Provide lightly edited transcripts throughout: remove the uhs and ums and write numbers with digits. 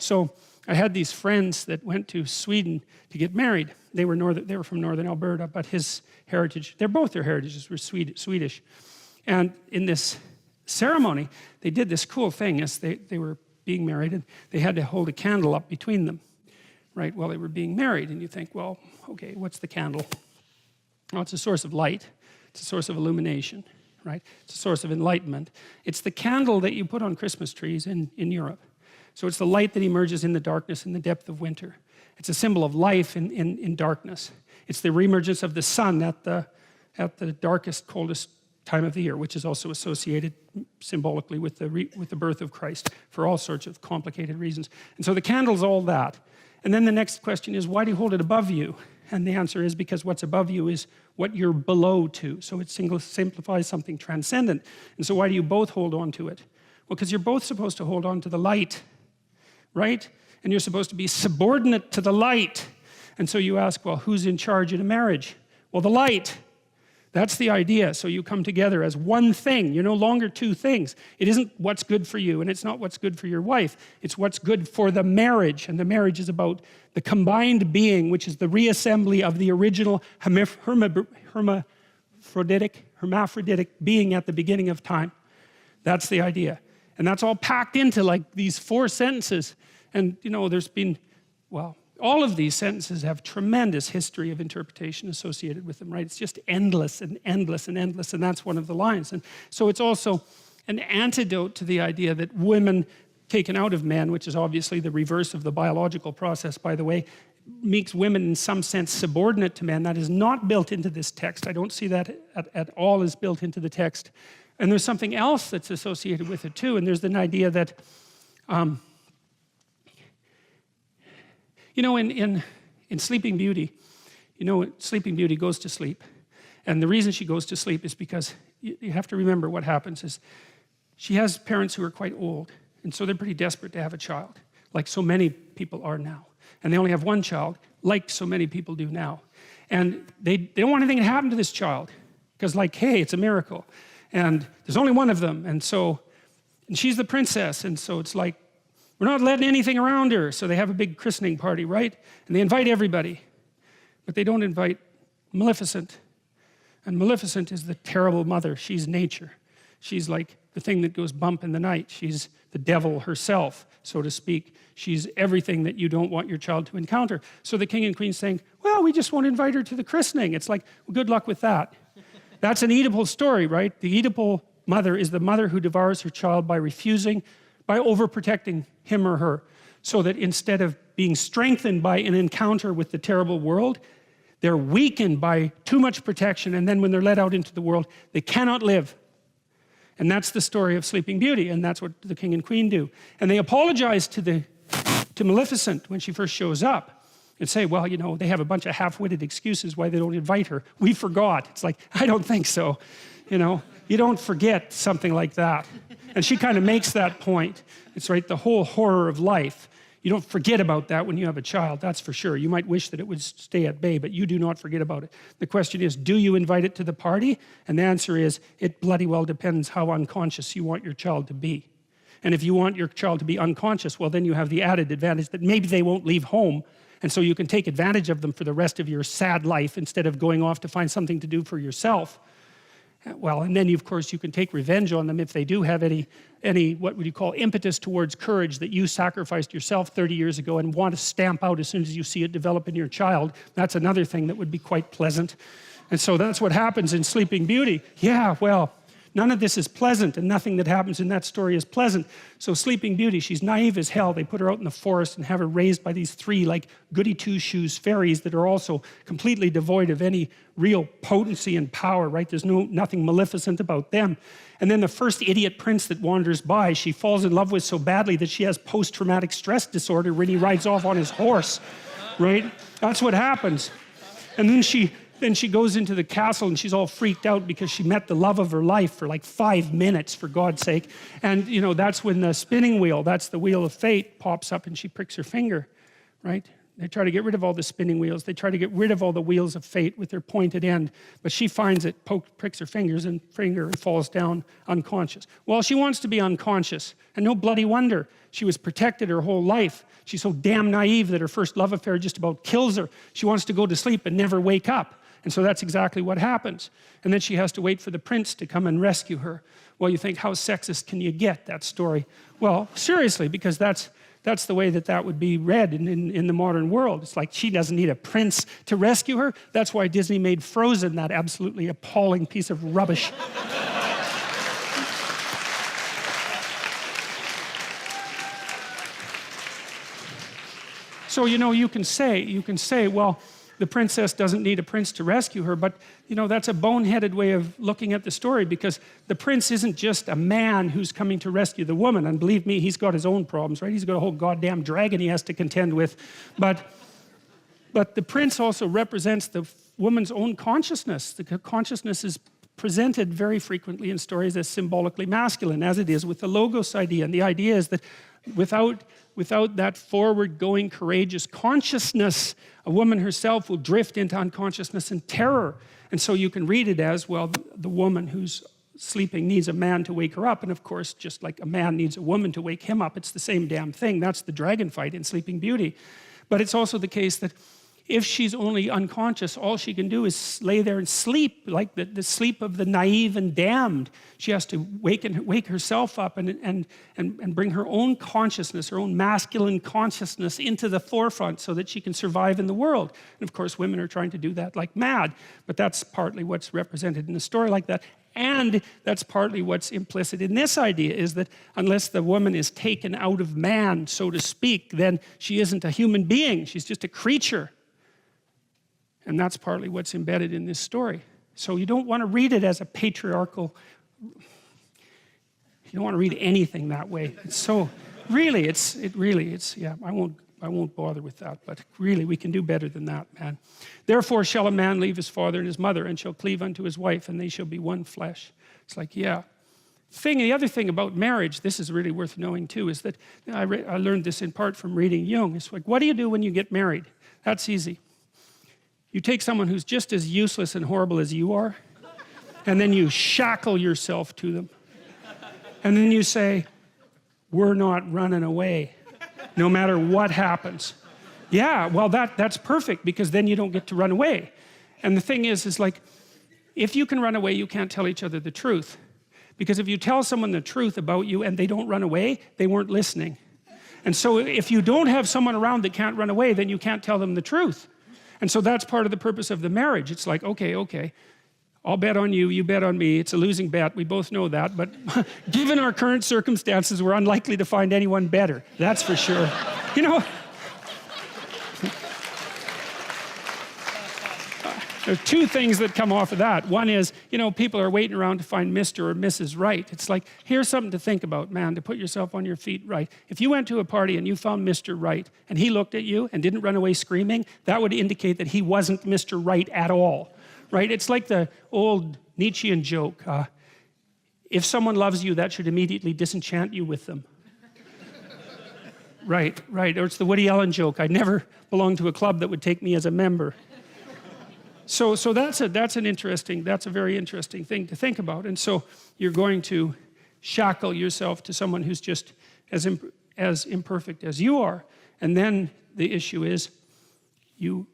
So I had these friends that went to Sweden to get married. They were from northern Alberta, but his heritage, both their heritages were Swedish. And in this ceremony, they did this cool thing as they were being married, and they had to hold a candle up between them, right, while they were being married. And you think, well, okay, what's the candle? Well, it's a source of light. It's a source of illumination, right? It's a source of enlightenment. It's the candle that you put on Christmas trees in Europe. So it's the light that emerges in the darkness in the depth of winter. It's a symbol of life in darkness. It's the reemergence of the sun at the darkest, coldest time of the year, which is also associated symbolically with the birth of Christ for all sorts of complicated reasons. And so the candle's all that. And then the next question is, why do you hold it above you? And the answer is because what's above you is what you're below to. So it simplifies something transcendent. And so why do you both hold on to it? Well, because you're both supposed to hold on to the light, right? And you're supposed to be subordinate to the light. And so you ask, well, who's in charge in a marriage? Well, the light. That's the idea. So you come together as one thing. You're no longer two things. It isn't what's good for you, and it's not what's good for your wife. It's what's good for the marriage. And the marriage is about the combined being, which is the reassembly of the original hermaphroditic being at the beginning of time. That's the idea. And that's all packed into like these 4 sentences. And you know, there's been, well, all of these sentences have tremendous history of interpretation associated with them, right? It's just endless and endless and endless, and that's one of the lines. And so it's also an antidote to the idea that women taken out of men, which is obviously the reverse of the biological process, by the way, makes women in some sense subordinate to men. That is not built into this text. I don't see that at all as built into the text. And there's something else that's associated with it too, and there's an idea that you know, in Sleeping Beauty, you know, Sleeping Beauty goes to sleep. And the reason she goes to sleep is because you have to remember what happens is she has parents who are quite old. And so they're pretty desperate to have a child, like so many people are now. And they only have one child, like so many people do now. And they don't want anything to happen to this child. Because like, hey, it's a miracle. And there's only one of them. And she's the princess. And so it's like, we're not letting anything around her. So they have a big christening party, right? And they invite everybody. But they don't invite Maleficent. And Maleficent is the terrible mother. She's nature. She's like the thing that goes bump in the night. She's the devil herself, so to speak. She's everything that you don't want your child to encounter. So the king and queen's saying, well, we just won't invite her to the christening. It's like, well, good luck with that. That's an Oedipal story, right? The Oedipal mother is the mother who devours her child by refusing, by overprotecting him or her, so that instead of being strengthened by an encounter with the terrible world, they're weakened by too much protection, and then when they're let out into the world, they cannot live. And that's the story of Sleeping Beauty, and that's what the king and queen do. And they apologize to Maleficent when she first shows up and say, well, you know, they have a bunch of half-witted excuses why they don't invite her. We forgot. It's like, I don't think so. You know, you don't forget something like that. And she kind of makes that point. It's right, the whole horror of life. You don't forget about that when you have a child, that's for sure. You might wish that it would stay at bay, but you do not forget about it. The question is, do you invite it to the party? And the answer is, it bloody well depends how unconscious you want your child to be. And if you want your child to be unconscious, well, then you have the added advantage that maybe they won't leave home, and so you can take advantage of them for the rest of your sad life instead of going off to find something to do for yourself. Well, and then of course you can take revenge on them if they do have any what would you call impetus towards courage that you sacrificed yourself 30 years ago and want to stamp out as soon as you see it develop in your child. That's another thing that would be quite pleasant. And so that's what happens in Sleeping Beauty. Yeah, well, none of this is pleasant, and nothing that happens in that story is pleasant. So Sleeping Beauty, she's naive as hell. They put her out in the forest and have her raised by these 3 like goody two-shoes fairies that are also completely devoid of any real potency and power, right? There's nothing maleficent about them. And then the first idiot prince that wanders by, she falls in love with so badly that she has post-traumatic stress disorder when he rides off on his horse, right? That's what happens. And then she goes into the castle and she's all freaked out because she met the love of her life for like 5 minutes, for God's sake. And you know, that's when the spinning wheel, that's the wheel of fate, pops up and she pricks her finger, right? They try to get rid of all the spinning wheels. They try to get rid of all the wheels of fate with their pointed end. But she finds it, pricks her fingers and falls down unconscious. Well, she wants to be unconscious. And no bloody wonder. She was protected her whole life. She's so damn naive that her first love affair just about kills her. She wants to go to sleep and never wake up. And so that's exactly what happens. And then she has to wait for the prince to come and rescue her. Well, you think, how sexist can you get, that story? Well, seriously, because that's the way that would be read in the modern world. It's like she doesn't need a prince to rescue her. That's why Disney made Frozen that absolutely appalling piece of rubbish. So, you know, you can say, well, the princess doesn't need a prince to rescue her, but you know, that's a boneheaded way of looking at the story, because the prince isn't just a man who's coming to rescue the woman. And believe me, he's got his own problems, right? He's got a whole goddamn dragon he has to contend with. But the prince also represents the woman's own consciousness. The consciousness is presented very frequently in stories as symbolically masculine, as it is with the logos idea. And the idea is that without that forward-going, courageous consciousness, a woman herself will drift into unconsciousness and terror. And so you can read it as, well, the woman who's sleeping needs a man to wake her up. And of course, just like a man needs a woman to wake him up, it's the same damn thing. That's the dragon fight in Sleeping Beauty. But it's also the case that if she's only unconscious, all she can do is lay there and sleep, like the sleep of the naive and damned. She has to wake herself up and bring her own consciousness, her own masculine consciousness into the forefront so that she can survive in the world. And of course, women are trying to do that like mad, but that's partly what's represented in a story like that. And that's partly what's implicit in this idea, is that unless the woman is taken out of man, so to speak, then she isn't a human being. She's just a creature. And that's partly what's embedded in this story. So you don't want to read it as a patriarchal, you don't want to read anything that way. It's so, really, yeah, I won't bother with that, but really we can do better than that, man. Therefore shall a man leave his father and his mother and shall cleave unto his wife, and they shall be one flesh. It's like, yeah. The other thing about marriage, this is really worth knowing too, is that I learned this in part from reading Jung. It's like, what do you do when you get married? That's easy. You take someone who's just as useless and horrible as you are, and then you shackle yourself to them. And then you say, we're not running away, no matter what happens. Yeah, well, that's perfect, because then you don't get to run away. And the thing is like, if you can run away, you can't tell each other the truth. Because if you tell someone the truth about you and they don't run away, they weren't listening. And so if you don't have someone around that can't run away, then you can't tell them the truth. And so that's part of the purpose of the marriage. It's like, okay, I'll bet on you, you bet on me. It's a losing bet, we both know that. But given our current circumstances, we're unlikely to find anyone better. That's for sure. You know, there are two things that come off of that. One is, you know, people are waiting around to find Mr. or Mrs. Right. It's like, here's something to think about, man, to put yourself on your feet right. If you went to a party and you found Mr. Right, and he looked at you and didn't run away screaming, that would indicate that he wasn't Mr. Right at all, right? It's like the old Nietzschean joke, if someone loves you, that should immediately disenchant you with them. Right. Or it's the Woody Allen joke, I never belonged to a club that would take me as a member. So that's a very interesting thing to think about. And so you're going to shackle yourself to someone who's just as imperfect as you are. And then the issue is you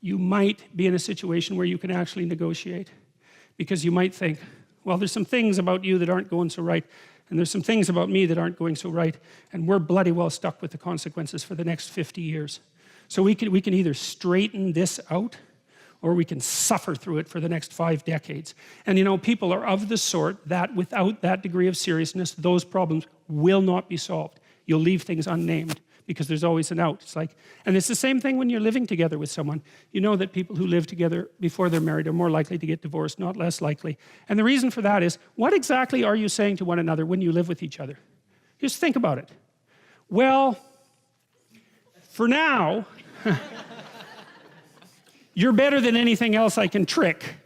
might be in a situation where you can actually negotiate, because you might think, well, there's some things about you that aren't going so right, and there's some things about me that aren't going so right, and we're bloody well stuck with the consequences for the next 50 years. So we can either straighten this out, or we can suffer through it for the next 5 decades. And you know, people are of the sort that without that degree of seriousness, those problems will not be solved. You'll leave things unnamed, because there's always an out. It's like, and it's the same thing when you're living together with someone. You know that people who live together before they're married are more likely to get divorced, not less likely. And the reason for that is, what exactly are you saying to one another when you live with each other? Just think about it. Well, for now, you're better than anything else I can trick.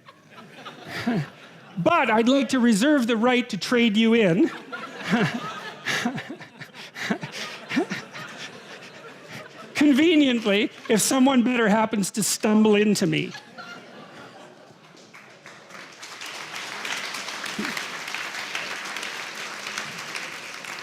But I'd like to reserve the right to trade you in. conveniently, if someone better happens to stumble into me.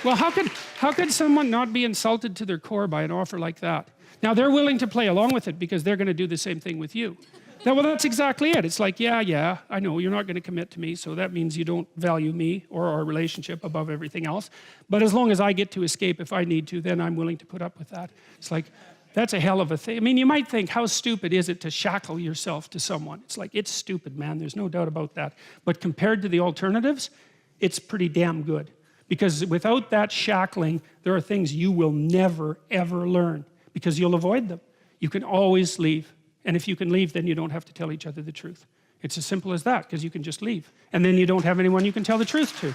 Well, how could someone not be insulted to their core by an offer like that? Now they're willing to play along with it because they're going to do the same thing with you. Now, well, that's exactly it. It's like, yeah, I know you're not going to commit to me, so that means you don't value me or our relationship above everything else. But as long as I get to escape if I need to, then I'm willing to put up with that. It's like, that's a hell of a thing. I mean, you might think, how stupid is it to shackle yourself to someone? It's like, it's stupid, man. There's no doubt about that. But compared to the alternatives, it's pretty damn good. Because without that shackling, there are things you will never, ever learn because you'll avoid them. You can always leave. And if you can leave, then you don't have to tell each other the truth. It's as simple as that, because you can just leave. And then you don't have anyone you can tell the truth to.